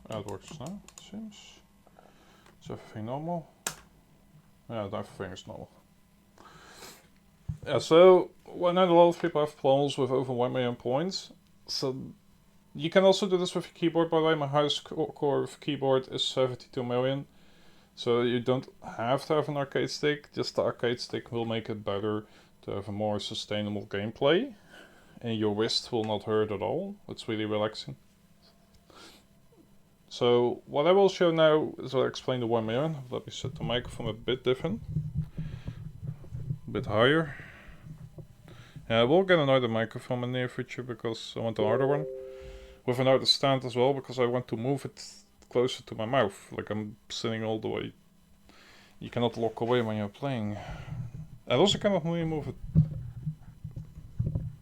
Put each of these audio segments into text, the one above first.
it works now, seems. Is everything normal? Yeah, everything is normal. Yeah, so when a lot of people have problems with over 1 million points, so you can also do this with your keyboard, by the way. My highest core keyboard is 72 million. So you don't have to have an arcade stick, just the arcade stick will make it better to have a more sustainable gameplay. And your wrist will not hurt at all, it's really relaxing. So what I will show now is I'll explain the 1 million. Let me set the microphone a bit different. A bit higher. Yeah, I will get another microphone in the near future because I want another one. With another stand as well, because I want to move it closer to my mouth. Like I'm sitting all the way. You cannot look away when you're playing. I also cannot really move it.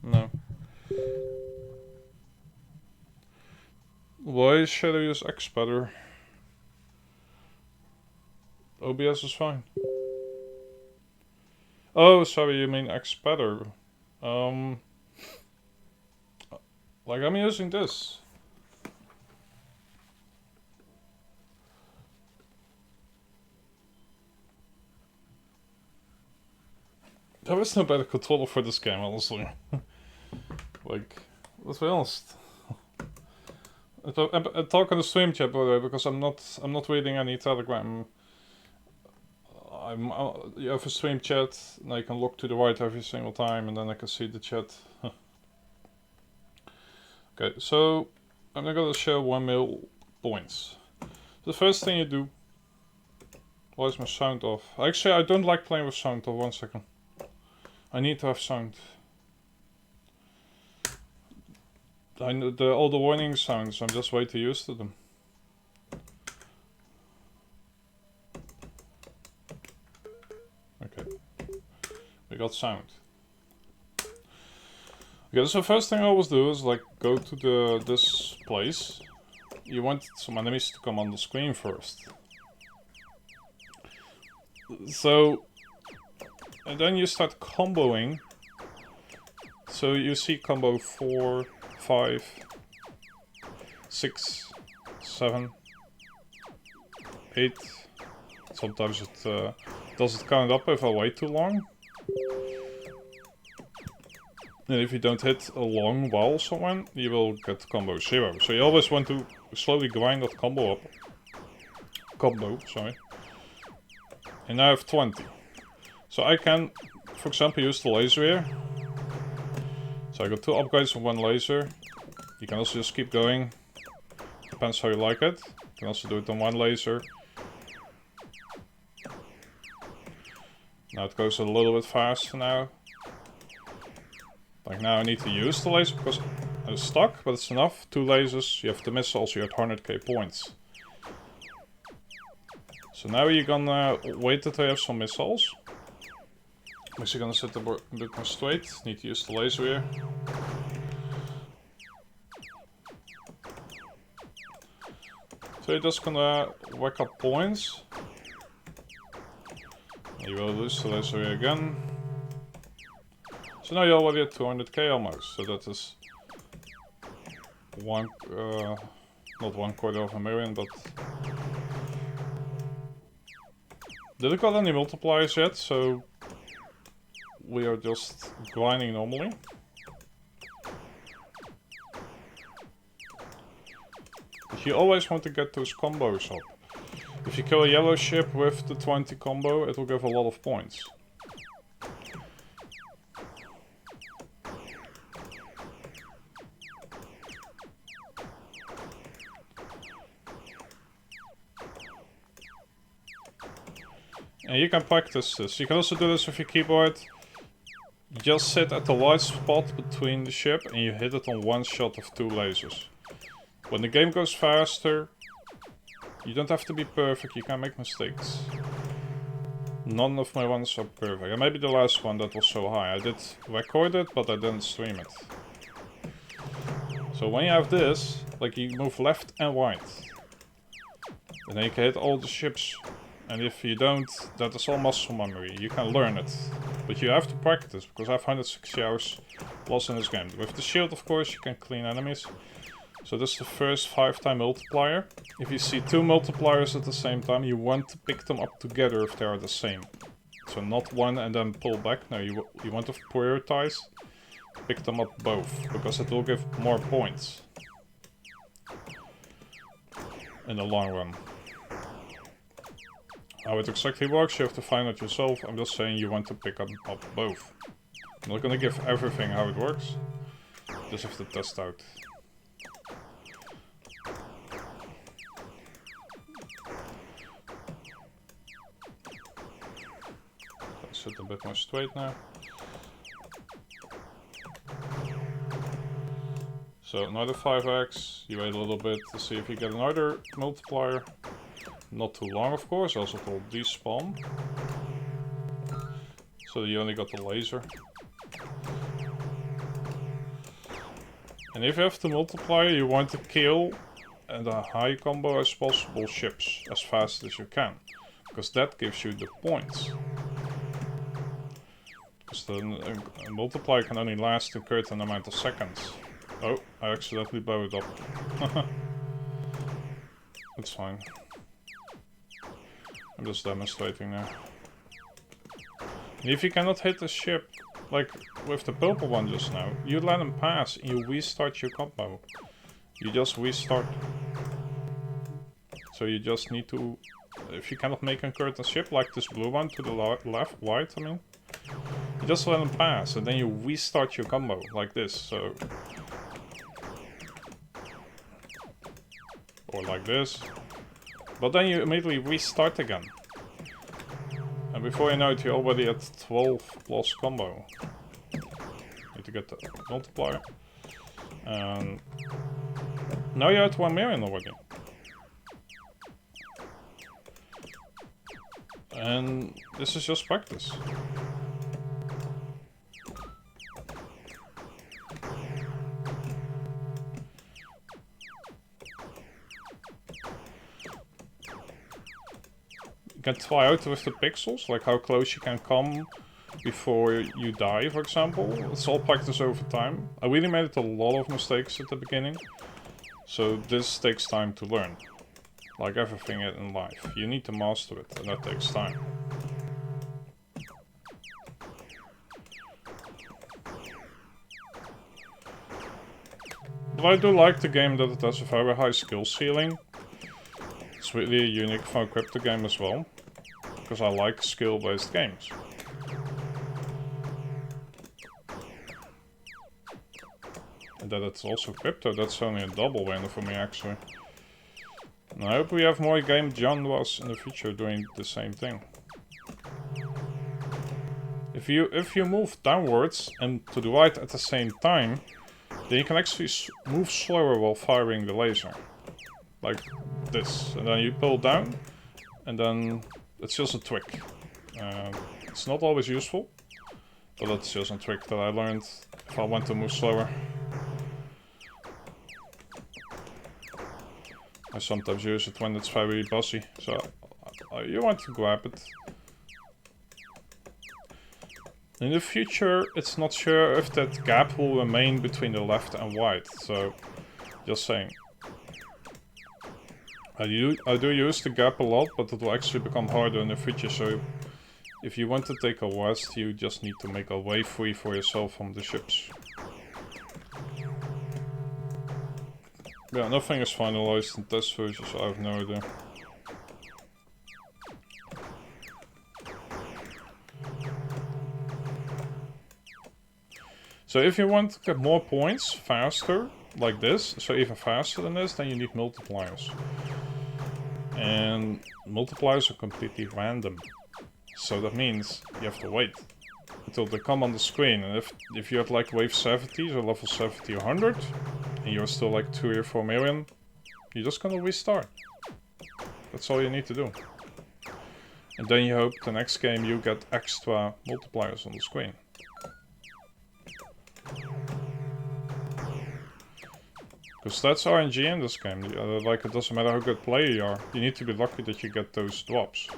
No. Why should I use X better? OBS is fine. Oh, sorry, you mean X better. Like I'm using this. There is no better controller for this game, honestly. Like, let's be honest. I talk on the stream chat, by the way, because I'm not reading any Telegram. You have a stream chat, and I can look to the right every single time, and then I can see the chat. Okay, so I'm gonna show 1 mil points. The first thing you do. Why is my sound off? Actually, I don't like playing with sound off. 1 second. I need to have sound. I know all the warning sounds, I'm just way too used to them. Okay. We got sound. Okay, so the first thing I always do is like go to this place. You want some enemies to come on the screen first. So, and then you start comboing. So you see combo 4, 5, 6, 7, 8. Sometimes it doesn't count up if I wait too long. And if you don't hit a long while someone, you will get combo 0. So you always want to slowly grind that combo up. Combo, sorry. And now I have 20. So I can, for example, use the laser here. So I got 2 upgrades and 1 laser. You can also just keep going. Depends how you like it. You can also do it on 1 laser. Now it goes a little bit faster now. Like now I need to use the laser because I'm stuck, but it's enough. 2 lasers, you have the missiles, you're at 100k points. So now you're gonna wait until you have some missiles. Because you're gonna set the board a bit more straight. Need to use the laser here. So you're just gonna whack up points. You will lose the laser here again. So now you're already at 200k almost. So that is not 1/4 of a million, but didn't got any multipliers yet, so we are just grinding normally. But you always want to get those combos up. If you kill a yellow ship with the 20 combo, it will give a lot of points. And you can practice this. You can also do this with your keyboard. You just sit at the right spot between the ship and you hit it on 1 shot of 2 lasers. When the game goes faster, you don't have to be perfect, you can make mistakes. None of my ones are perfect. And maybe the last one that was so high. I did record it, but I didn't stream it. So when you have this, like you move left and right. And then you can hit all the ships. And if you don't, that is all muscle memory. You can learn it. But you have to practice, because I have 160 hours lost in this game. With the shield, of course, you can clean enemies. So this is the first 5-time multiplier. If you see 2 multipliers at the same time, you want to pick them up together if they are the same. So not one and then pull back. No, you want to prioritize. Pick them up both, because it will give more points in the long run. How it exactly works, you have to find out yourself. I'm just saying you want to pick up both. I'm not gonna give everything how it works. Just have to test out. Let's sit a bit more straight now. So another 5x, you wait a little bit to see if you get another multiplier. Not too long, of course, else it will despawn. So you only got the laser. And if you have to multiply, you want to kill at a high combo as possible ships as fast as you can. Because that gives you the points. Because the multiplier can only last a certain amount of seconds. Oh, I accidentally blew it up. That's fine. I'm just demonstrating now. And if you cannot hit the ship, like with the purple one just now, you let him pass and you restart your combo. You just restart. So you just need to... If you cannot make a curtain ship, like this blue one to the left, white I mean, you just let him pass and then you restart your combo, like this, so... Or like this. But then you immediately restart again. And before you know it, you're already at 12 plus combo. Need to get the multiplier. And now you're at 1 million already. And this is just practice. You can try out with the pixels, like how close you can come before you die, for example. It's all practice over time. I really made a lot of mistakes at the beginning, so this takes time to learn. Like everything in life, you need to master it, and that takes time. But I do like the game that it has a very high skill ceiling. It's really a unique fun crypto game as well, because I like skill-based games. And that it's also crypto, that's only a double winner for me actually. And I hope we have more game genres in the future doing the same thing. If you move downwards and to the right at the same time, then you can actually move slower while firing the laser. Like this, and then you pull down, and then it's just a trick. It's not always useful, but it's just a trick that I learned if I want to move slower. I sometimes use it when it's very bossy, so you want to grab it. In the future, it's not sure if that gap will remain between the left and right, so just saying. I do use the gap a lot, but it will actually become harder in the future, so if you want to take a rest, you just need to make a way free for yourself from the ships. Yeah, nothing is finalized in test version, so I have no idea. So if you want to get more points faster, like this, so even faster than this, then you need multipliers. And multipliers are completely random. So that means you have to wait until they come on the screen. And if you're at like wave 70 or level 70 or 100, and you're still like 2 or 4 million, you're just gonna restart. That's all you need to do. And then you hope the next game you get extra multipliers on the screen. Because that's RNG in this game. Like, it doesn't matter how good player you are. You need to be lucky that you get those drops.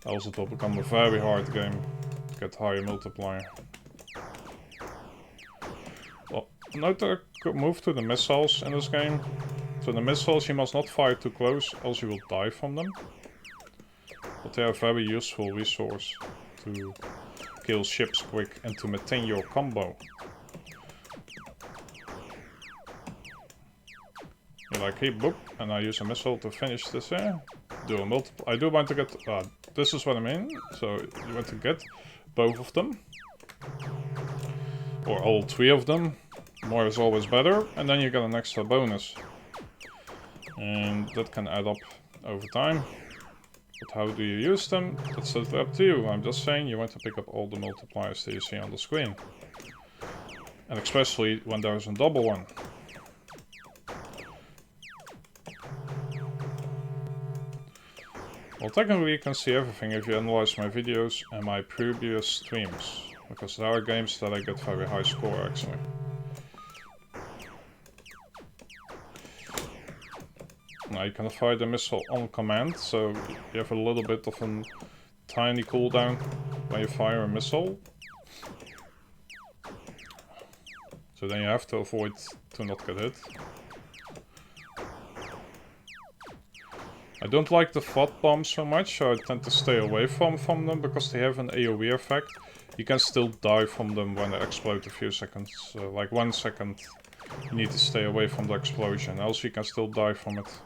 Else it will become a very hard game to get higher multiplier. Well, note to move to the missiles in this game. So the missiles you must not fire too close, else you will die from them. But they are a very useful resource to kill ships quick and to maintain your combo. You're like, hey, boop, and I use a missile to finish this here. Do a multiple. I do want to get. This is what I mean. So you want to get both of them, or all three of them. More is always better, and then you get an extra bonus, and that can add up over time. But how do you use them? That's totally up to you. I'm just saying you want to pick up all the multipliers that you see on the screen, and especially when there's a double one. Well, technically you can see everything if you analyze my videos and my previous streams, because there are games that I get very high score actually. Now you can fire the missile on command, so you have a little bit of a tiny cooldown when you fire a missile. So then you have to avoid to not get hit. I don't like the FOD bombs so much, so I tend to stay away from them because they have an AoE effect. You can still die from them when they explode a few seconds, like 1 second. You need to stay away from the explosion, else you can still die from it.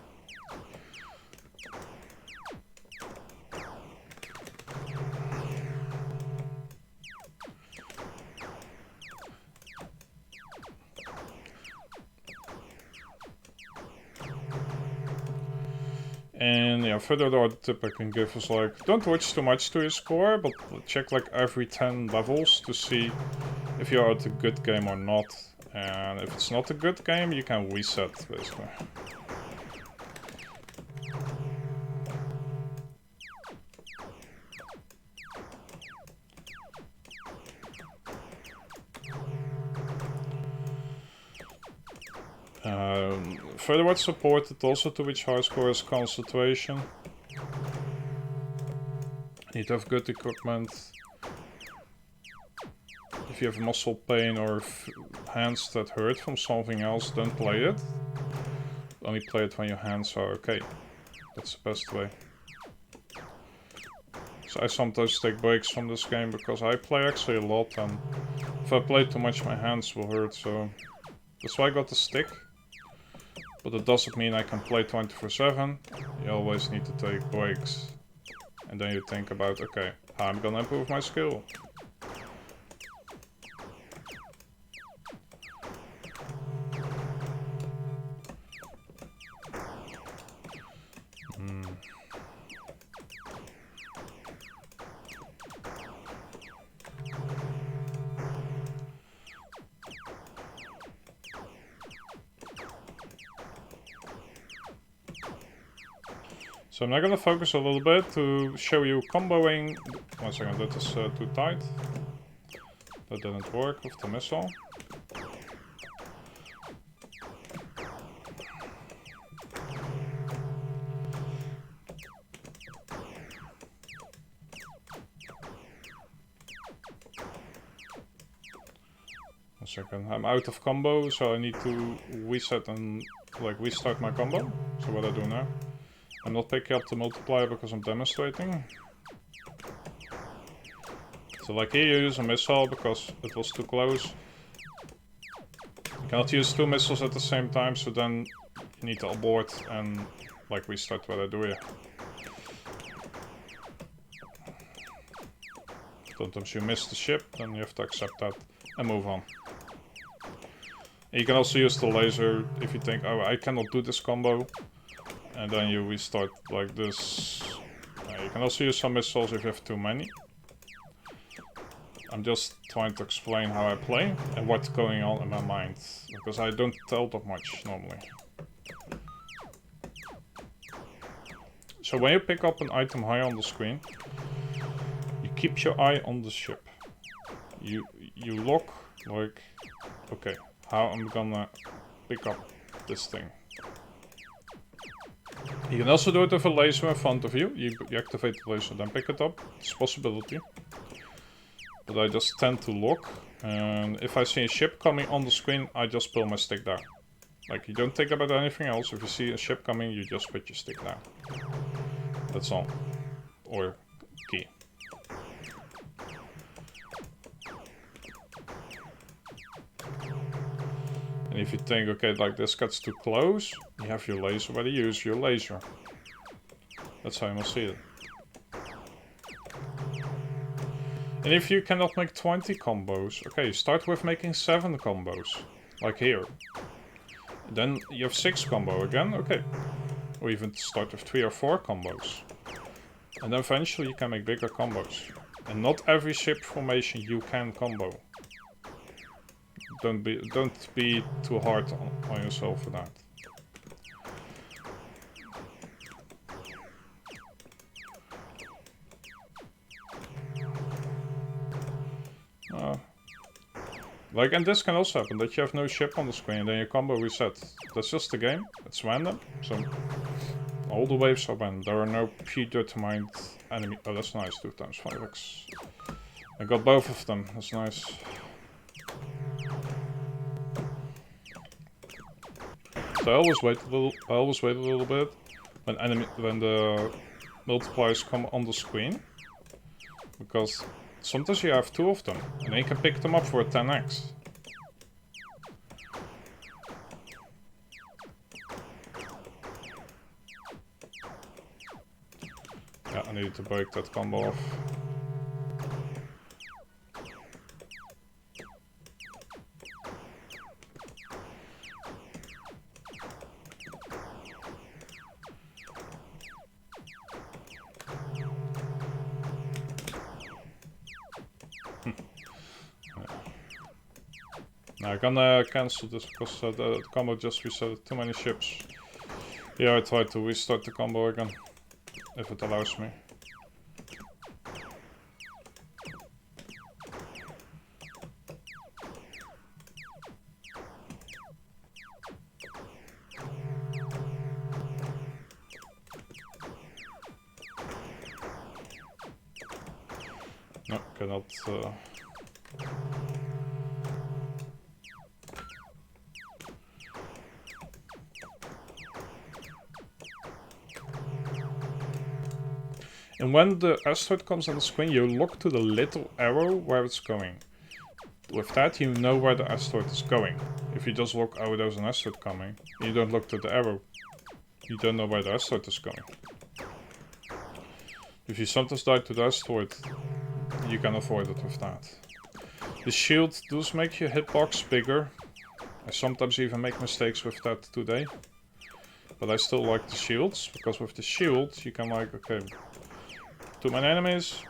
And yeah, further tip I can give is like, don't watch too much to your score, but check like every 10 levels to see if you're at a good game or not. And if it's not a good game, you can reset, basically. Further what's supported also to reach high score is concentration. You need to have good equipment. If you have muscle pain or hands that hurt from something else, don't play it. Only play it when your hands are okay. That's the best way. So I sometimes take breaks from this game because I play actually a lot, and if I play too much my hands will hurt, so that's why I got the stick. But it doesn't mean I can play 24/7. You always need to take breaks. And then you think about, okay, how I'm gonna improve my skill. So I'm now gonna focus a little bit to show you comboing. 1 second, that is too tight. That didn't work with the missile. One second, I'm out of combo, so I need to reset and like restart my combo. So what I do now? I'm not picking up the multiplier because I'm demonstrating. So like here you use a missile because it was too close. You cannot use 2 missiles at the same time, so then you need to abort and like restart what I do here. Sometimes you miss the ship, then you have to accept that and move on. And you can also use the laser if you think, oh, I cannot do this combo. And then you restart like this. You can also use some missiles if you have too many. I'm just trying to explain how I play and what's going on in my mind, because I don't tell that much normally. So when you pick up an item high on the screen, you keep your eye on the ship. You look like, okay, how I'm gonna pick up this thing. You can also do it with a laser in front of you. You activate the laser, then pick it up. It's a possibility. But I just tend to look And if I see a ship coming on the screen, I just pull my stick down. Like, you don't think about anything else. If you see a ship coming, you just put your stick down. That's all. Or key. And if you think, okay, like this gets too close, you have your laser ready, use your laser. That's how you must see it. And if you cannot make 20 combos, okay, start with making 7 combos. Like here. Then you have 6 combo again, okay. Or even start with 3 or 4 combos. And then eventually you can make bigger combos. And not every ship formation you can combo. Don't be too hard on yourself for that. Like, and this can also happen, that you have no ship on the screen and then your combo reset. That's just the game. It's random. So all the waves are random. There are no predetermined enemy. Oh, that's nice. 2 times 5x. I got both of them. That's nice. So I always wait a little bit when the multipliers come on the screen, because sometimes you have 2 of them and then you can pick them up for a 10x. Yeah, I needed to break that combo off. Now I'm gonna cancel this because the combo just reset too many ships. Yeah, I tried to restart the combo again, if it allows me. No, cannot. And when the asteroid comes on the screen, you look to the little arrow where it's going. With that, you know where the asteroid is going. If you just look, oh, there's an asteroid coming, and you don't look to the arrow, you don't know where the asteroid is going. If you sometimes die to the asteroid, you can avoid it with that. The shield does make your hitbox bigger. I sometimes even make mistakes with that today. But I still like the shields, because with the shield, you can like, okay, too many enemies,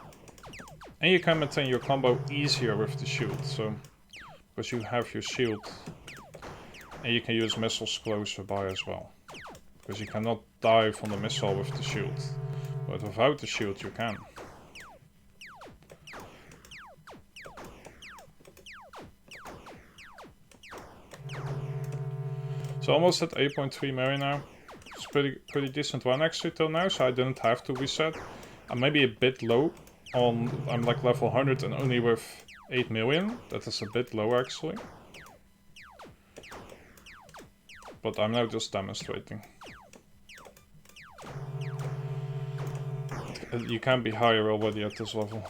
and you can maintain your combo easier with the shield, so because you have your shield, and you can use missiles closer by as well, because you cannot die from the missile with the shield, but without the shield you can. So almost at 8.3 million now. It's pretty decent one actually till now, so I didn't have to reset. I'm maybe a bit low on, I'm like level 100 and only with 8 million. That is a bit low actually. But I'm now just demonstrating. You can be higher already at this level.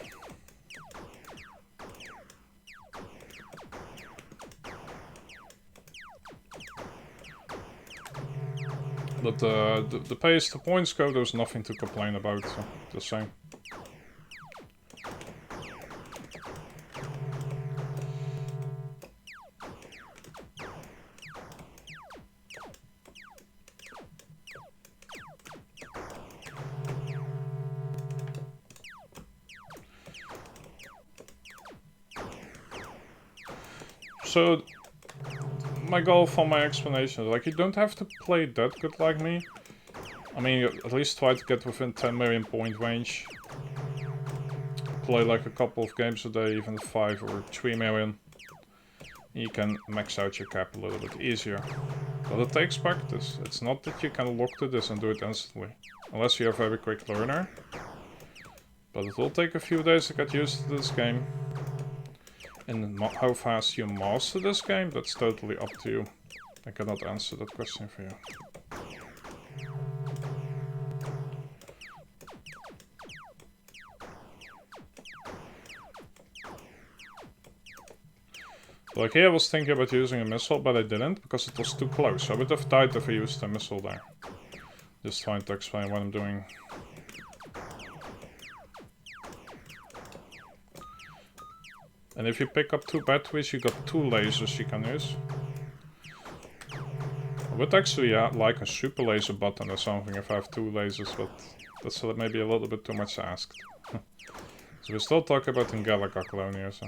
But the pace, the points go, there's nothing to complain about, so the same. So my goal for my explanation is, like, you don't have to play that good like me. I mean, at least try to get within 10 million point range. Play like a couple of games a day, even 5 or 3 million. You can max out your cap a little bit easier. But it takes practice. It's not that you can look to this and do it instantly. Unless you're a very quick learner. But it will take a few days to get used to this game. And how fast you master this game, that's totally up to you. I cannot answer that question for you. Like here I was thinking about using a missile, but I didn't because it was too close. I would have died if I used a missile there. Just trying to explain what I'm doing. And if you pick up 2 batteries, you got 2 lasers you can use. I would actually like a super laser button or something if I have 2 lasers, but that's maybe a little bit too much asked. So we still talk about Angelica Colonia, so.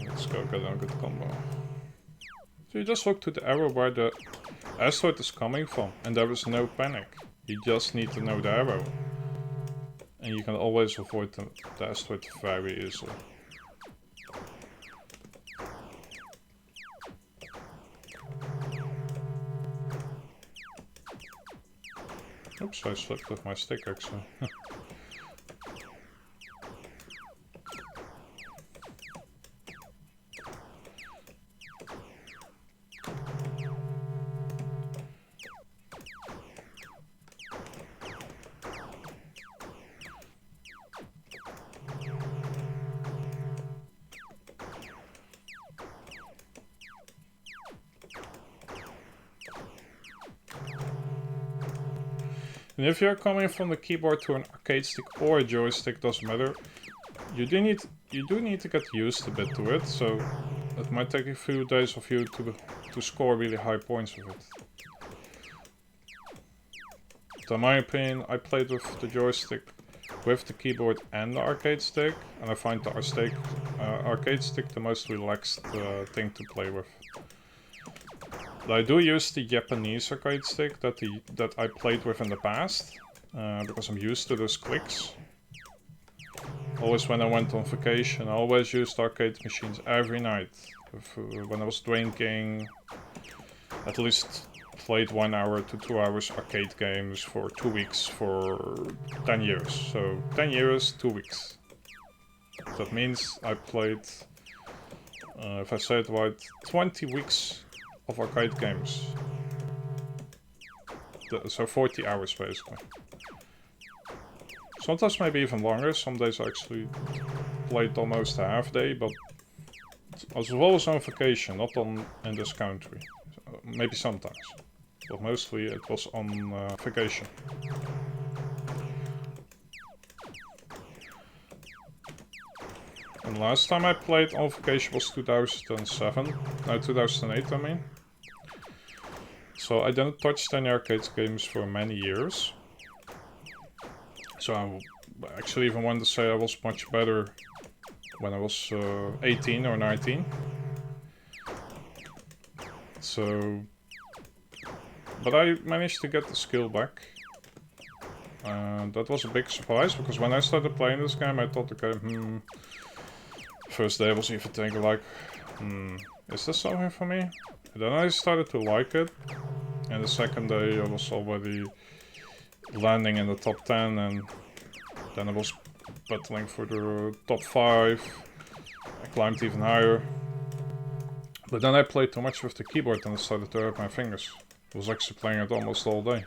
Let's go get a good combo. So you just look to the arrow where the asteroid is coming from, and there is no panic. You just need to know the arrow. And you can always avoid the asteroid very easily. Oops, I slipped with my stick actually. And if you're coming from the keyboard to an arcade stick or a joystick, doesn't matter. You do need to get used a bit to it, so it might take a few days of you to score really high points with it. But in my opinion, I played with the joystick, with the keyboard and the arcade stick, and I find the arcade stick the most relaxed thing to play with. But I do use the Japanese arcade stick that I played with in the past, because I'm used to those clicks. Always when I went on vacation, I always used arcade machines every night. When I was drinking, at least played 1 hour to 2 hours arcade games for 2 weeks for 10 years. So 10 years, 2 weeks. That means I played, if I say it right, 20 weeks of arcade games. So 40 hours basically. Sometimes maybe even longer. Some days I actually played almost a half day, but I was always on vacation, not in this country. Maybe sometimes, but mostly it was on vacation. And last time I played on vacation was 2007. No, 2008 I mean. So I didn't touch any arcade games for many years. So I actually even want to say I was much better when I was 18 or 19. So, but I managed to get the skill back. That was a big surprise, because when I started playing this game I thought, okay, first day I was even thinking like, is this something for me? And then I started to like it, and the second day I was already landing in the top 10, and then I was battling for the top 5. I climbed even higher. But then I played too much with the keyboard and I started to hurt my fingers. I was actually playing it almost all day.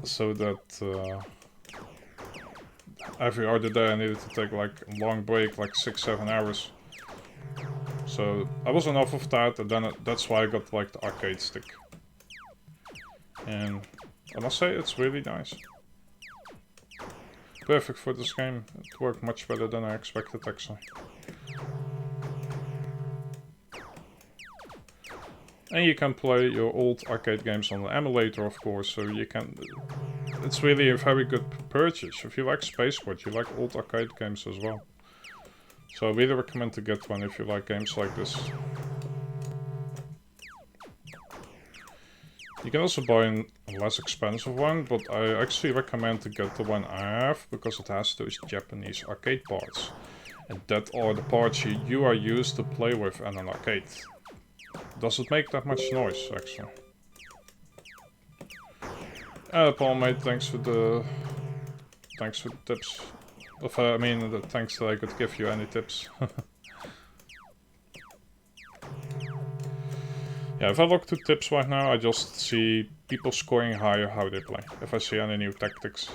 So that every other day I needed to take like a long break, like 6-7 hours. So I was enough of that, and then that's why I got like the arcade stick. And I must say it's really nice. Perfect for this game. It worked much better than I expected actually. And you can play your old arcade games on the emulator, of course, so you can... It's really a very good purchase. If you like Spaceport, you like old arcade games as well. So I really recommend to get one if you like games like this. You can also buy a less expensive one, but I actually recommend to get the one I have because it has those Japanese arcade parts. And that are the parts you are used to play with in an arcade. Does it make that much noise, actually? Paul, mate, thanks for the tips. I mean, thanks that I could give you any tips. Yeah, if I look to tips right now, I just see people scoring higher how they play. If I see any new tactics.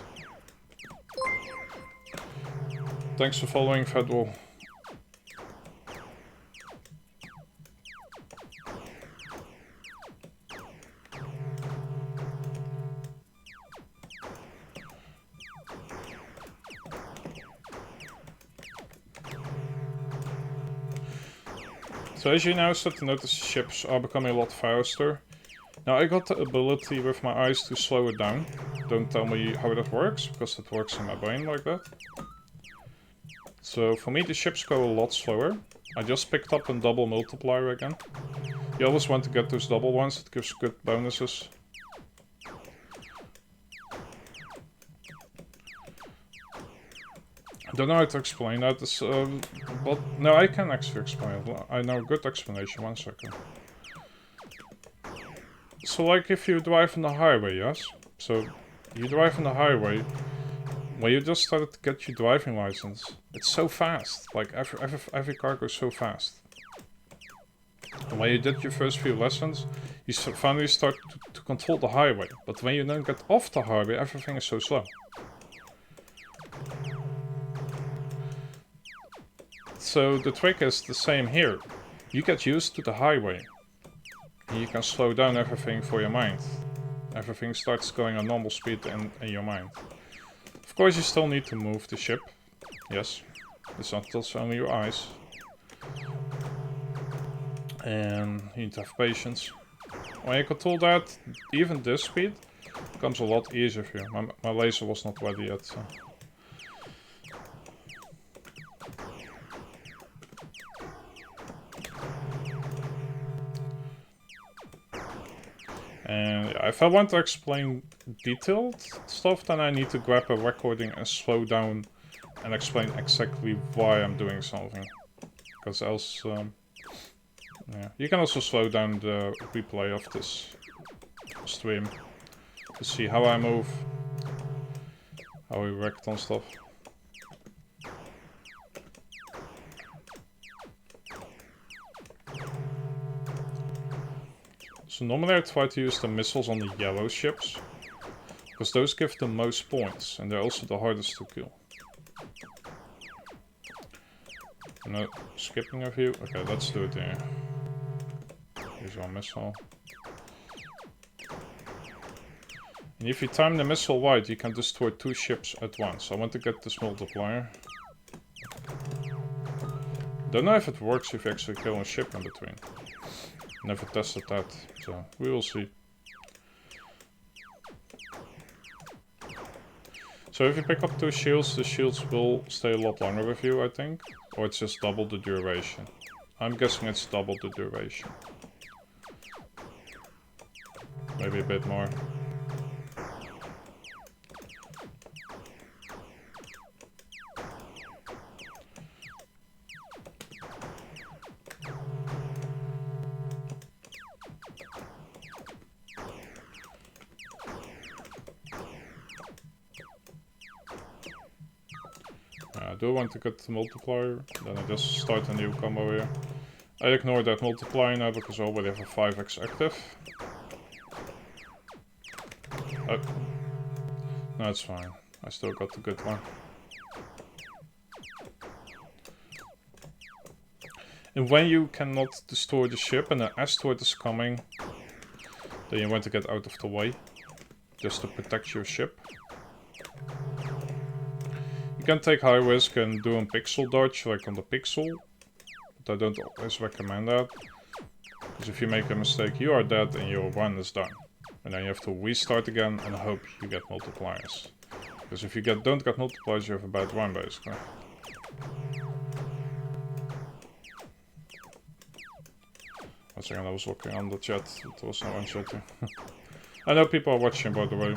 Thanks for following, Federal. So as you now start to notice, ships are becoming a lot faster. Now I got the ability with my eyes to slow it down. Don't tell me how that works, because it works in my brain like that. So for me the ships go a lot slower. I just picked up a double multiplier again. You always want to get those double ones, it gives good bonuses. I don't know how to explain that, but no, I can actually explain it. I know a good explanation, 1 second. So like if you drive on the highway, yes? So you drive on the highway, when you just started to get your driving license, it's so fast. Like every car goes so fast. And when you did your first few lessons, you finally start to control the highway. But when you then get off the highway, everything is so slow. So the trick is the same here. You get used to the highway. And you can slow down everything for your mind. Everything starts going at normal speed in your mind. Of course you still need to move the ship. Yes. It's not just only your eyes. And you need to have patience. When you control that, even this speed becomes a lot easier for you. My laser was not ready yet, so. And yeah, if I want to explain detailed stuff, then I need to grab a recording and slow down and explain exactly why I'm doing something. Because else, yeah. You can also slow down the replay of this stream to see how I move, how I react on stuff. So normally I try to use the missiles on the yellow ships, because those give the most points, and they're also the hardest to kill. No, skipping a few? Okay, let's do it there. Use our missile. And if you time the missile right, you can destroy 2 ships at once. I want to get this multiplier. Don't know if it works if you actually kill a ship in between. Never tested that, so we will see. So if you pick up 2 shields, the shields will stay a lot longer with you, I think. Or it's just double the duration. I'm guessing it's double the duration. Maybe a bit more. I do want to get the multiplier, then I just start a new combo here. I ignore that multiplier now because I already have a 5x active. Oh. No, it's fine. I still got the good one. And when you cannot destroy the ship and an asteroid is coming, then you want to get out of the way, just to protect your ship. You can take high risk and do a pixel dodge, like on the pixel, but I don't always recommend that, because if you make a mistake you are dead and your run is done. And then you have to restart again and hope you get multipliers. Because if you don't get multipliers you have a bad run basically. Once again, I was looking on the chat. There was no one chatting. I know people are watching, by the way.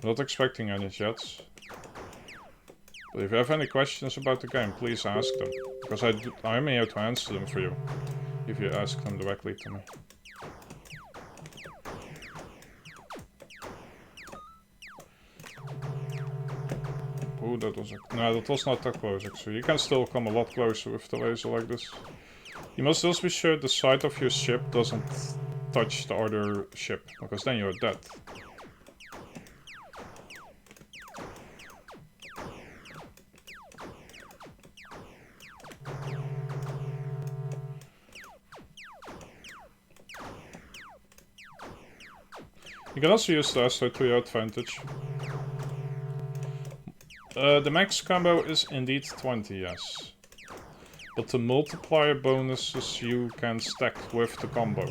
Not expecting any chats. But if you have any questions about the game, please ask them. Because I'm here to answer them for you. If you ask them directly to me. Oh, that was no, that was not that close actually. You can still come a lot closer with the laser like this. You must also be sure the side of your ship doesn't touch the other ship, because then you're dead. You can also use the asteroid to your advantage. The max combo is indeed 20, yes. But the multiplier bonuses you can stack with the combo.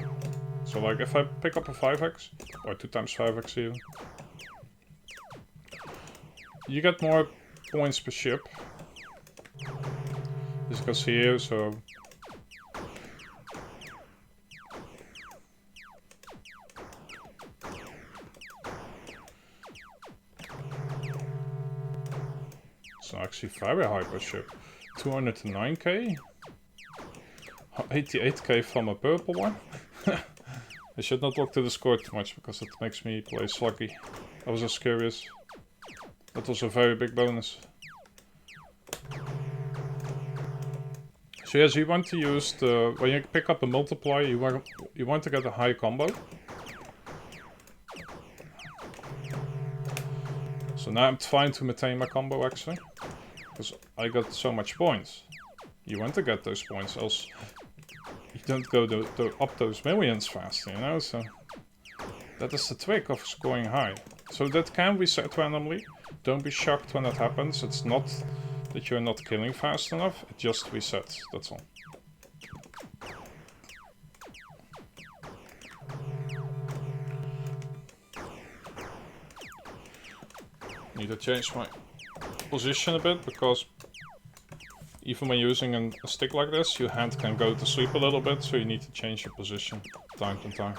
So like if I pick up a 5x, or 2 times 5x even, you get more points per ship. This goes here, so... It's actually very high per ship. 209k? 88k from a purple one? I should not look to the score too much, because it makes me play sluggy. I was just curious. That was a very big bonus. So yes, you want to use the... When you pick up a multiplier, you want to get a high combo. So now I'm trying to maintain my combo actually. Because I got so much points. You want to get those points, else you don't go up those millions fast, you know? So that is the trick of scoring high. So that can reset randomly. Don't be shocked when that happens. It's not that you're not killing fast enough, it just resets, that's all. Need to change my position a bit, because even when using a stick like this, your hand can go to sleep a little bit, so you need to change your position time to time.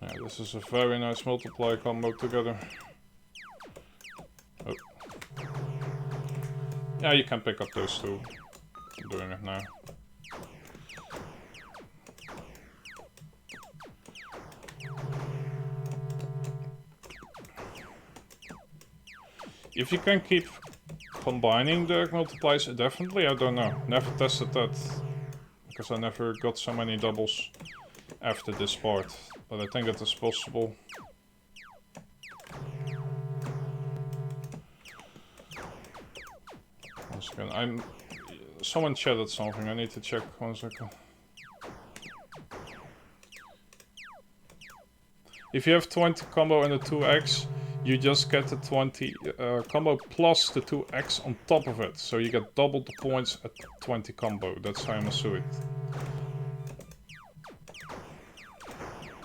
Yeah, this is a very nice multiply combo together. Oh. Yeah, you can pick up those two. I'm doing it now. If you can keep combining the multipliers indefinitely, I don't know. Never tested that, because I never got so many doubles after this part. But I think it is possible. Once again, someone chatted something, I need to check 1 second. If you have 20 combo and a 2x, you just get the 20 combo plus the 2x on top of it. So you get double the points at 20 combo. That's how you must do it.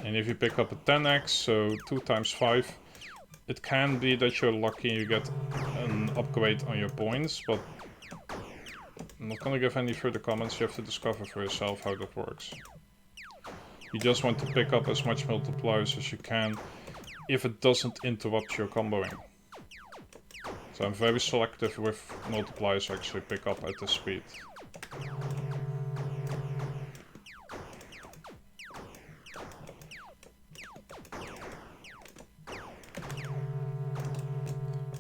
And if you pick up a 10x, so 2 times 5, it can be that you're lucky and you get an upgrade on your points, but I'm not gonna give any further comments. You have to discover for yourself how that works. You just want to pick up as much multipliers as you can, if it doesn't interrupt your comboing. So I'm very selective with multipliers I actually pick up at this speed.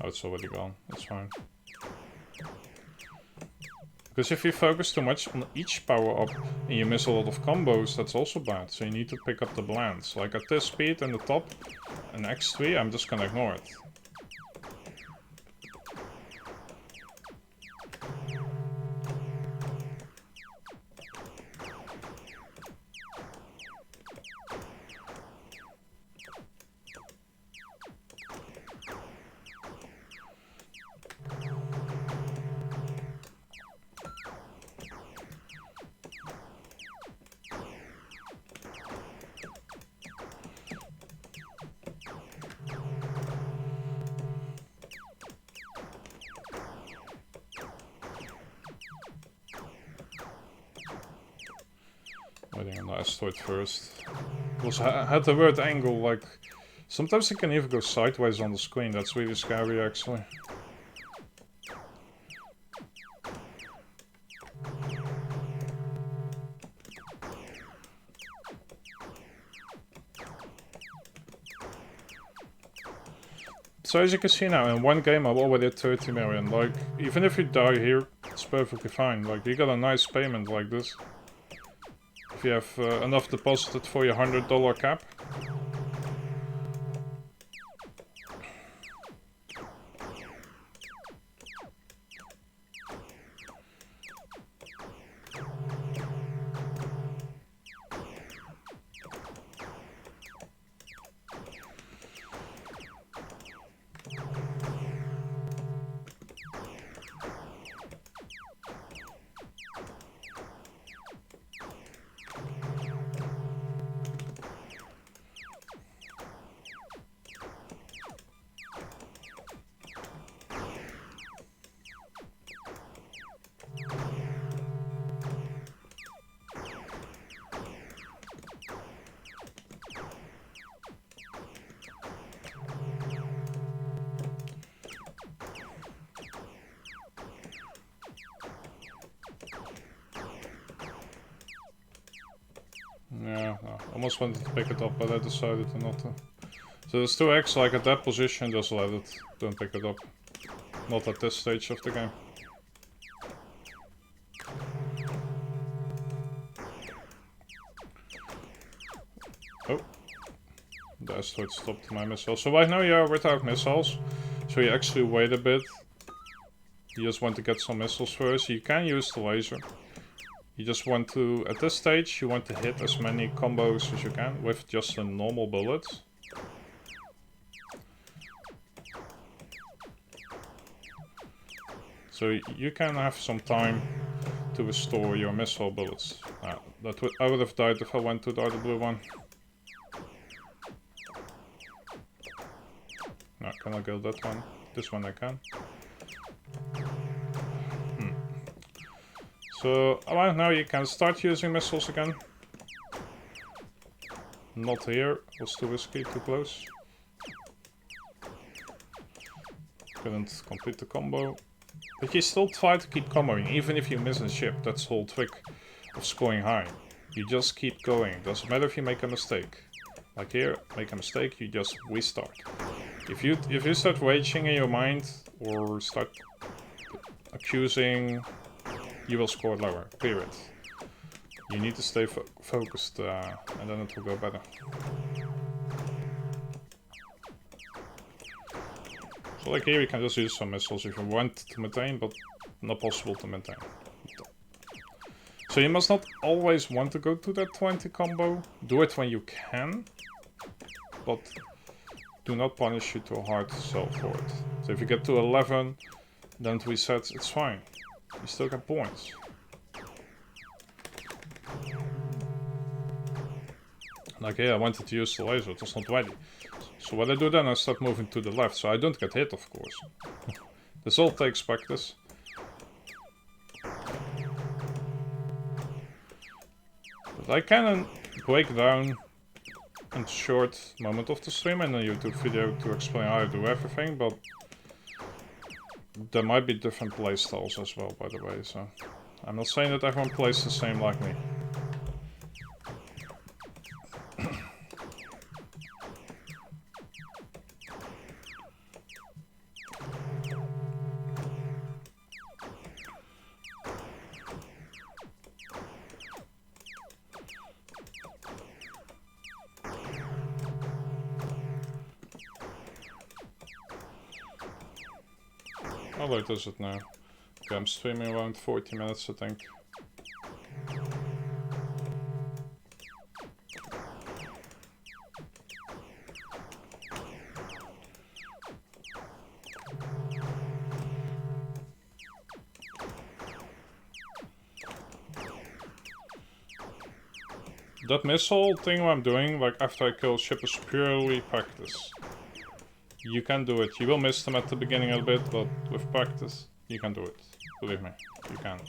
Oh, it's already gone. That's fine. Because if you focus too much on each power up and you miss a lot of combos, that's also bad. So you need to pick up the blends. Like at this speed and the top, and X3, I'm just gonna ignore it. Waiting on the asteroid first. Because I had the weird angle, like... Sometimes it can even go sideways on the screen, that's really scary actually. So as you can see now, in one game I'm already at 30 million. Like, even if you die here, it's perfectly fine. Like, you got a nice payment like this. If you have enough deposited for your $100 cap. Yeah, no, almost wanted to pick it up, but I decided to not to. So there's 2x, like at that position, just let it. Don't pick it up. Not at this stage of the game. Oh. The asteroid stopped my missile. So right now you're without missiles. So you actually wait a bit. You just want to get some missiles first. You can use the laser. You just want to, at this stage, you want to hit as many combos as you can with just the normal bullets. So you can have some time to restore your missile bullets. I would have died if I went to the other blue one. No, can I kill that one? This one I can. So, right now you can start using missiles again. Not here, was too risky, too close. Couldn't complete the combo. But you still try to keep comboing, even if you miss a ship. That's the whole trick of scoring high. You just keep going, doesn't matter if you make a mistake. Like here, make a mistake, you just restart. If you start raging in your mind, or start accusing, you will score lower, period. You need to stay focused, and then it will go better. So like here you can just use some missiles if you want to maintain, but not possible to maintain. So you must not always want to go to that 20 combo. Do it when you can, but do not punish you too hard yourself for it. So if you get to 11, then it resets, it's fine. You still get points. Like here, I wanted to use the laser, it was not ready. So what I do then, I start moving to the left, so I don't get hit, of course. This all takes practice. But I can break down in a short moment of the stream in a YouTube video to explain how I do everything, but there might be different playstyles as well, by the way, so I'm not saying that everyone plays the same like me. How late is it now? Okay, I'm streaming around 40 minutes, I think. That missile thing I'm doing, like after I kill a ship, is purely practice. You can do it. You will miss them at the beginning a bit, but with practice, you can do it. Believe me, you can.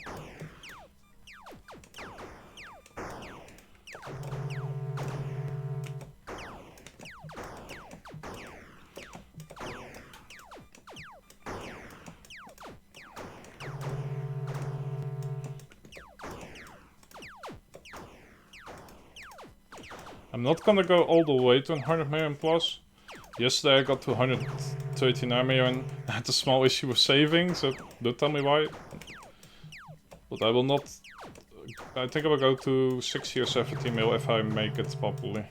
I'm not gonna go all the way to 100 million plus. Yesterday I got to 139 million. I had a small issue with saving, so don't tell me why. But I will not... I think I will go to 60 or 70 mil if I make it properly.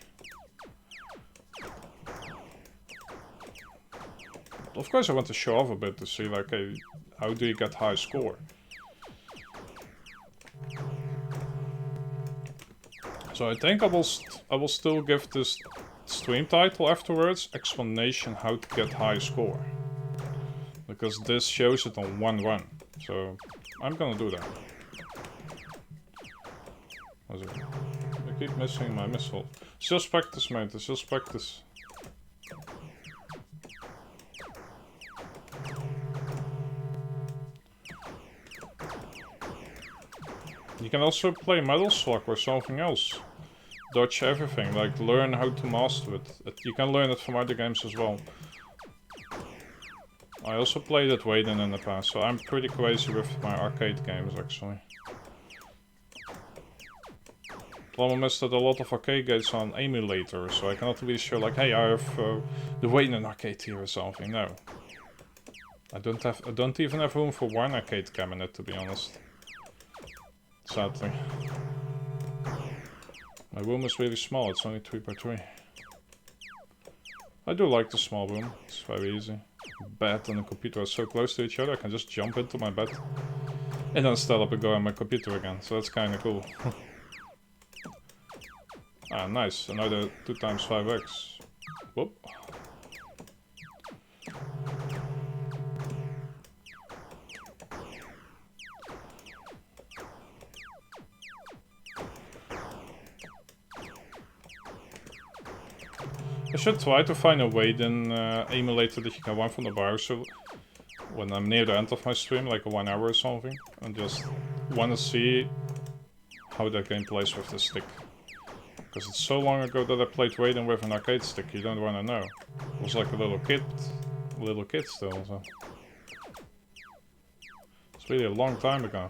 Of course I want to show off a bit to see like, hey, how do you get high score? So I think I will still give this stream title afterwards, explanation how to get high score. Because this shows it on one run. So I'm gonna do that. I keep missing my missile. It's just practice, mate, it's just practice. You can also play Metal Slug or something else. Dodge everything, like learn how to master it. You can learn it from other games as well. I also played it Waden in the past, so I'm pretty crazy with my arcade games actually. Problem is that a lot of arcade games are on emulator, so I cannot be sure like, hey, I have the Waden arcade here or something. No. I don't even have room for one arcade cabinet, to be honest. Sadly. My room is really small, it's only 3x3. I do like the small room, it's very easy. Bed and the computer are so close to each other, I can just jump into my bed. And then stand up and go on my computer again, so that's kinda cool. Ah, nice, another 2x5x. Whoop. I should try to find a Waden emulator that you can run from the browser when I'm near the end of my stream, like 1 hour or something, and just want to see how that game plays with the stick. Because it's so long ago that I played Waden with an arcade stick, you don't want to know. I was like a little kid still, so... It's really a long time ago.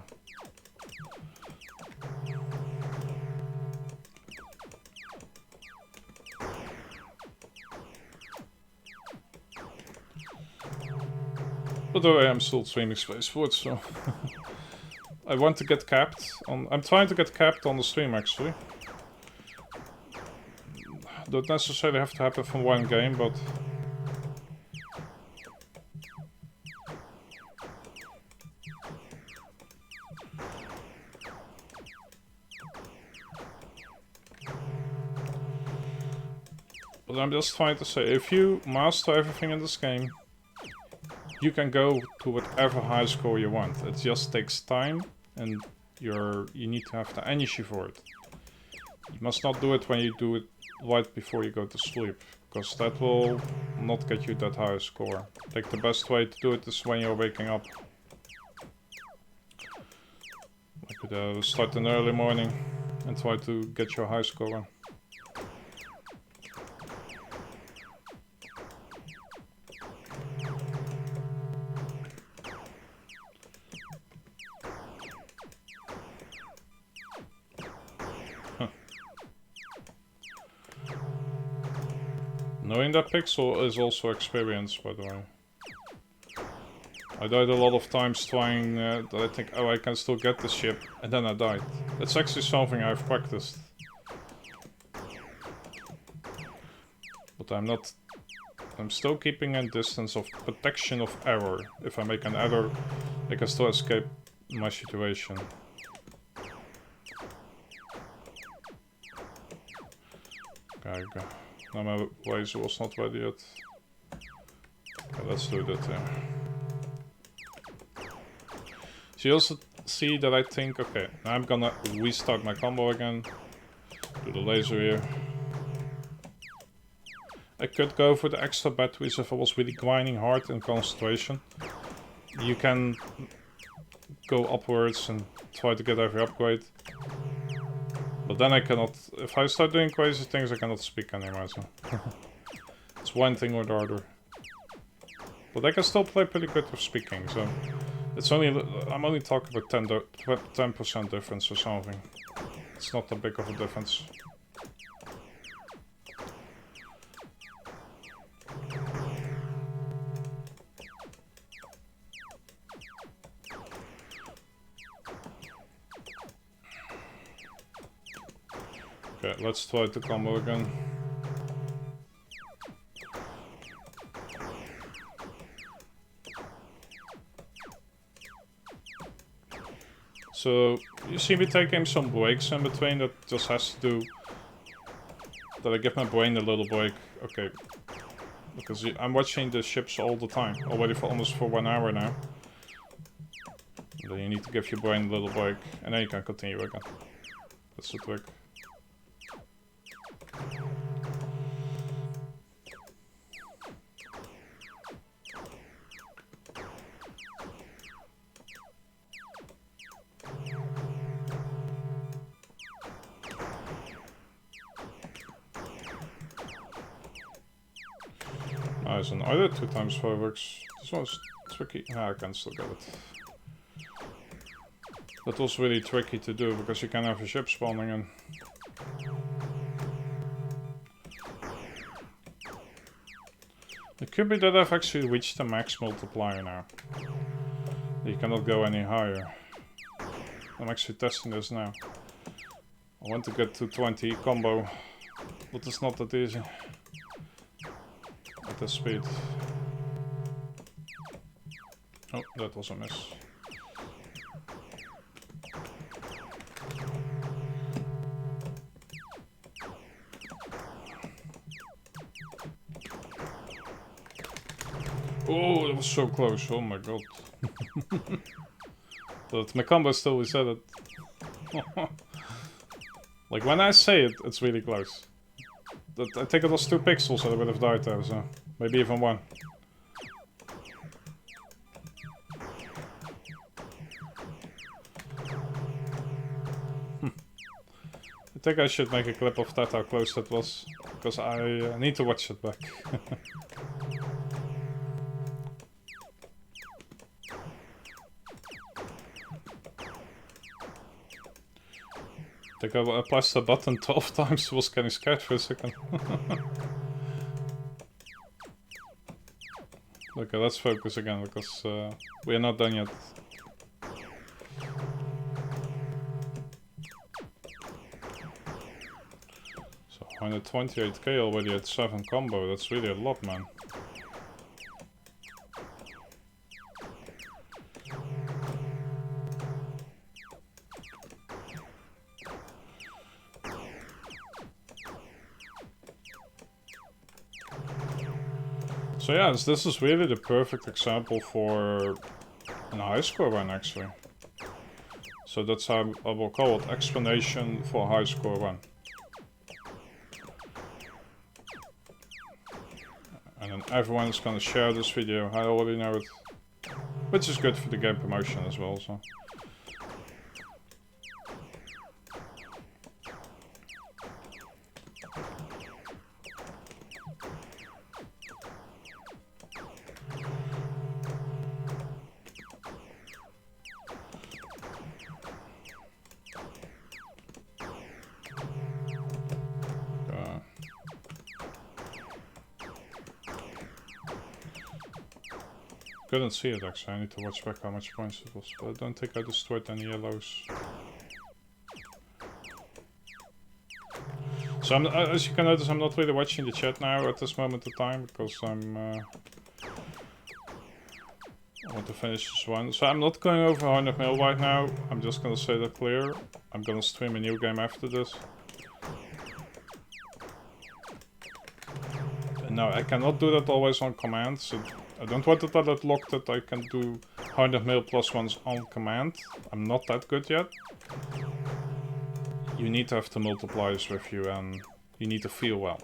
But I'm still streaming Spaceport, so... I want to get capped on... I'm trying to get capped on the stream, actually. Don't necessarily have to happen from one game, but... But I'm just trying to say, if you master everything in this game, you can go to whatever high score you want. It just takes time, and you need to have the energy for it. You must not do it when you do it right before you go to sleep, because that will not get you that high score. Like the best way to do it is when you're waking up. I could start in the early morning and try to get your high score. Knowing that pixel is also experience, by the way. I died a lot of times trying that I think, oh, I can still get this ship, and then I died. That's actually something I've practiced. But I'm still keeping a distance of protection of error. If I make an error, I can still escape my situation. Okay, go. No, my laser was not ready yet. Okay, let's do that there. So you also see that I think, okay, now I'm gonna restart my combo again. Do the laser here. I could go for the extra batteries if I was really grinding hard in concentration. You can go upwards and try to get every upgrade. But then I cannot, if I start doing crazy things, I cannot speak anymore, so... It's one thing or the other. But I can still play pretty good with speaking, so... It's only, I'm only talking about 10% difference or something. It's not that big of a difference. Okay, let's try to combo again. So, you see me taking some breaks in between, that just has to do... that I give my brain a little break. Okay. Because I'm watching the ships all the time, already for almost 1 hour now. And then you need to give your brain a little break, and then you can continue again. That's the trick. Nice, and either 2 times fireworks. This one's tricky. Ah, I can still get it. That was really tricky to do because you can have a ship spawning in. It could be that I've actually reached the max multiplier now. You cannot go any higher. I'm actually testing this now. I want to get to 20 combo, but it's not that easy at this speed. Oh, that was a miss. Oh, that was so close. Oh my god. But my combo still reset it. Like when I say it, it's really close. I think it was 2 pixels that I would have died there, so maybe even 1. I think I should make a clip of that, how close that was, because I need to watch it back. I think I pressed the button 12 times, was getting scared for a second. Okay, let's focus again, because we are not done yet. So 128k already at 7 combo, that's really a lot, man. So yeah, this is really the perfect example for a high score run, actually. So that's how I will call it, explanation for a high score run. And then everyone is gonna share this video, I already know it. Which is good for the game promotion as well, so. Couldn't see it actually, I need to watch back how much points it was, but I don't think I destroyed any yellows. So as you can notice, I'm not really watching the chat now at this moment of time, because I want to finish this one. So I'm not going over 100 mil right now, I'm just gonna say that clear. I'm gonna stream a new game after this. And no, I cannot do that always on command, so I don't want it that locked that I can do 100 mil plus ones on command. I'm not that good yet. You need to have the multipliers with you and you need to feel well.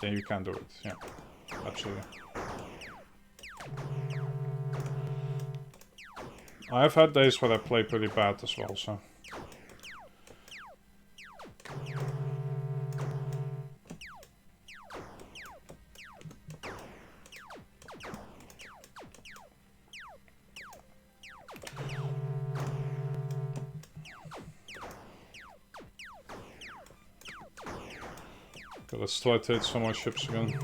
Then you can do it, yeah. Absolutely. I've had days where I play pretty bad as well, so. Okay, let's try to hit some more ships again.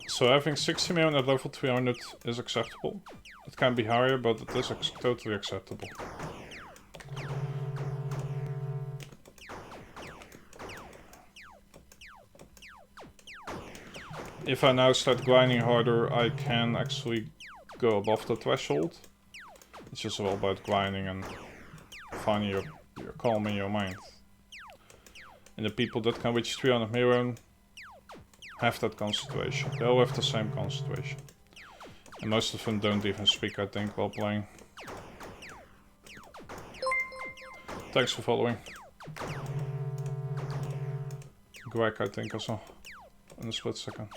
So having 60 million at level 300 is acceptable. It can be higher, but it is totally acceptable. If I now start grinding harder, I can actually go above the threshold. It's just all about grinding and finding your calm in your mind. And the people that can reach 300 million have that concentration. They all have the same concentration. And most of them don't even speak, I think, while playing. Thanks for following. Greg, I think, as well. In a split second.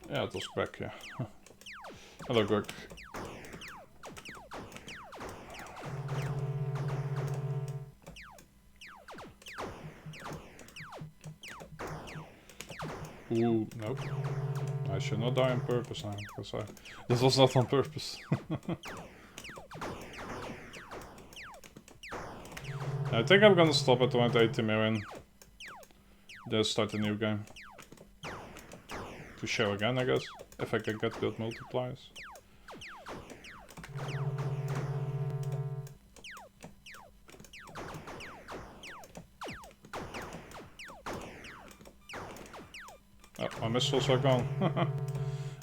Yeah, it was Greg, yeah. Hello, Greg. Ooh, nope. I should not die on purpose now, because this was not on purpose. I think I'm gonna stop at around 80 million. Then start a new game. To show again, I guess, if I can get good multipliers. Oh, my missiles are gone.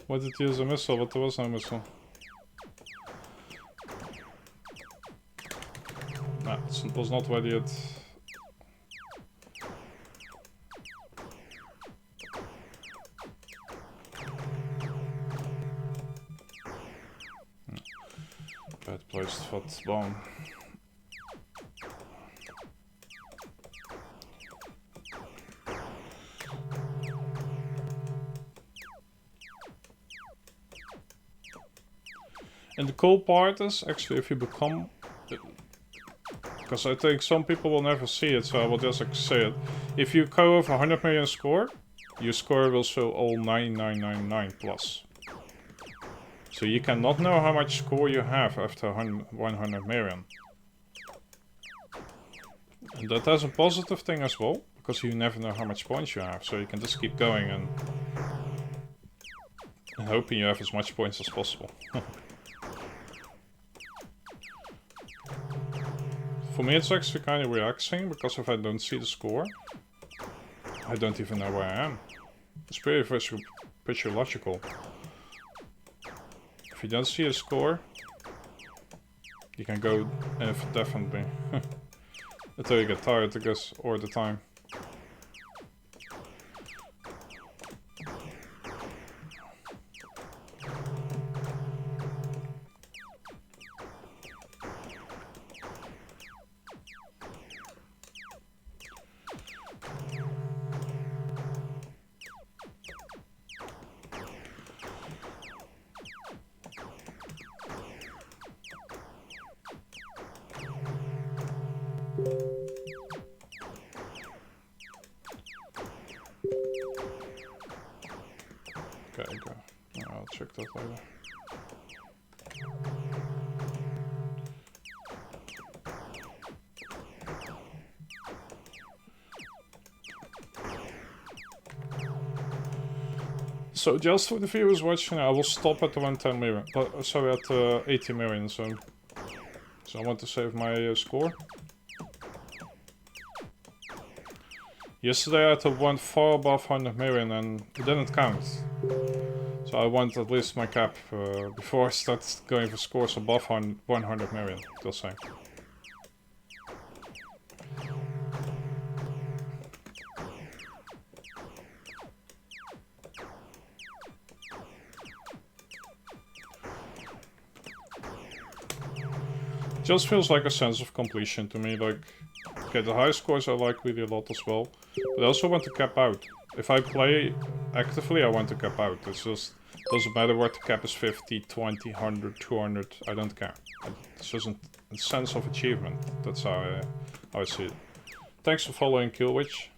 Wanted to use a missile, but there was no missile. Nah, it was not ready yet. Bad placed foot bomb. And the cool part is actually if you become, because I think some people will never see it, so I will just say it. If you go over 100 million score, your score will show all 9999 plus. So you cannot know how much score you have after 100 million. And that has a positive thing as well, because you never know how much points you have, so you can just keep going and hoping you have as much points as possible. For me it's actually kind of relaxing, because if I don't see the score, I don't even know where I am. It's pretty physiological. If you don't see a score, you can go indefinitely. Until you get tired, I guess, or the time. Okay, go. I'll check that later. So just for the viewers watching, I will stop at around 10 million. Sorry, at 80 million. So I want to save my score. Yesterday I had to went far above 100 million and it didn't count. So I want at least my cap before I start going for scores above 100 million, just saying. Just feels like a sense of completion to me, like, okay, the high scores I like really a lot as well, but I also want to cap out. If I play actively, I want to cap out. It's just, doesn't matter what the cap is, 50, 20, 100, 200, I don't care. It's just a sense of achievement, that's how I see it. Thanks for following, Killwitch.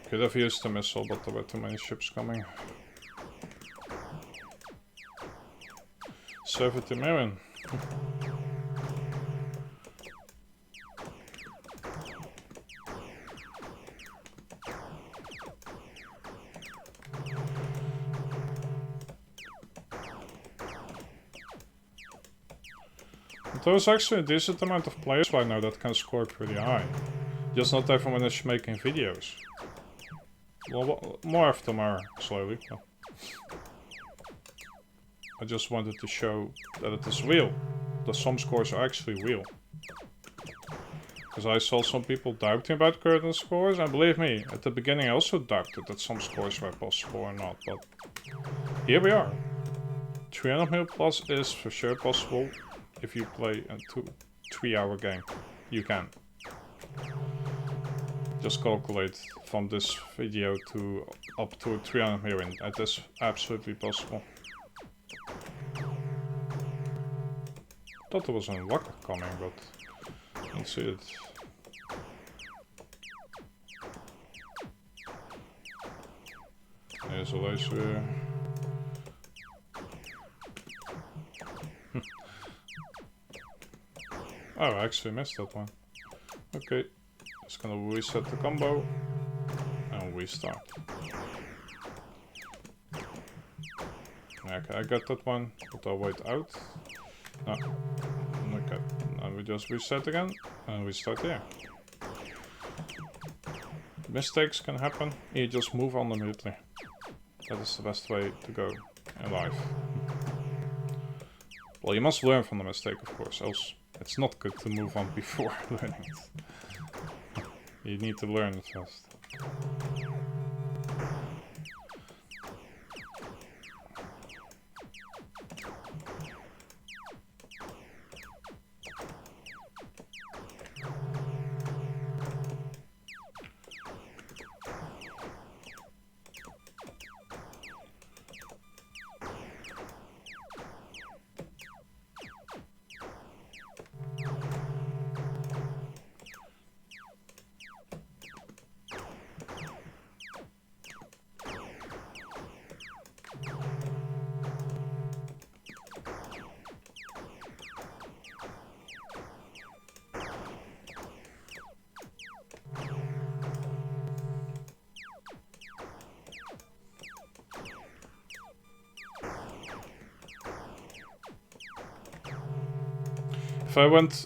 Could have used the missile, but there were too many ships coming. 70 million. There's actually a decent amount of players right now that can score pretty high. Just not everyone is making videos. Well, more of them are, slowly. But I just wanted to show that it is real. That some scores are actually real. Because I saw some people doubting about current scores, and believe me, at the beginning I also doubted that some scores were possible or not, but here we are. 300 mil plus is for sure possible if you play a 3-hour game. You can. Just calculate from this video to up to 300 million. It is absolutely possible. Thought there was a rocket coming, but I don't see it. There's a laser. Oh, I actually missed that one. Okay, just gonna reset the combo and restart. Okay, I got that one, but I'll wait out. No, okay, and we just reset again and we start here. Mistakes can happen, you just move on immediately. That is the best way to go in life. Well, you must learn from the mistake, of course, else it's not good to move on before learning it. You need to learn it first.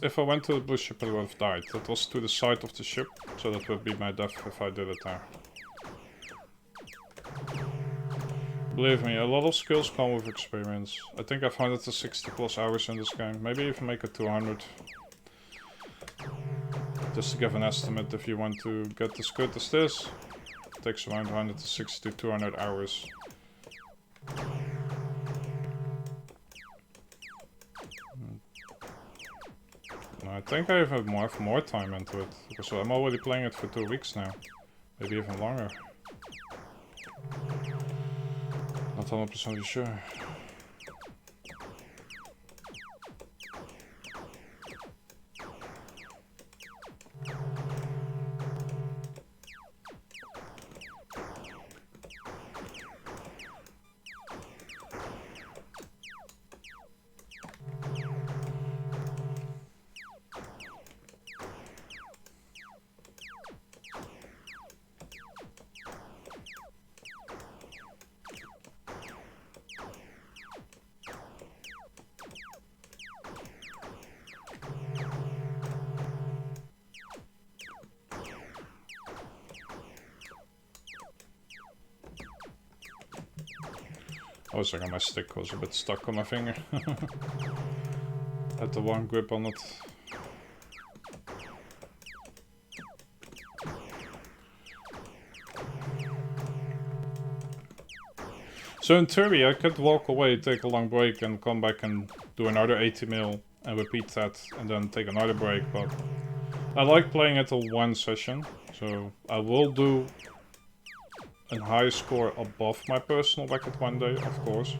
If I went to the blue ship, I would have died. That was to the side of the ship, so that would be my death if I did it there. Believe me, a lot of skills come with experience. I think I've 160 plus hours in this game. Maybe even make it 200. Just to give an estimate, if you want to get as good as this, it takes around 160 to 200 hours. I think I have more time into it, because I'm already playing it for 2 weeks now. Maybe even longer. Not 100% sure. I was like, my stick was a bit stuck on my finger. Had the one grip on it. So in theory, I could walk away, take a long break, and come back and do another 80 mil and repeat that and then take another break, but I like playing it in one session, so I will do a high score above my personal record one day, of course.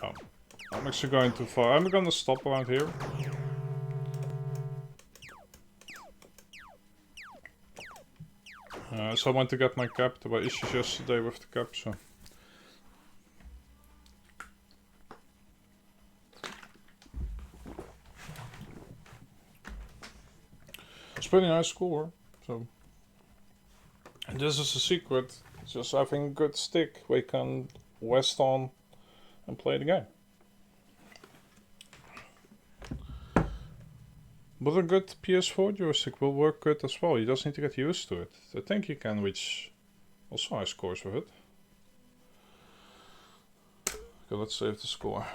Oh, I'm actually going too far. I'm gonna stop around here. So I went to get my cap. There were issues yesterday with the cap, so... It's pretty nice score, so... And this is a secret. Just having a good stick we can rest on and play the game. But a good PS4 joystick will work good as well. You just need to get used to it. I think you can reach also high scores with it. Okay, let's save the score.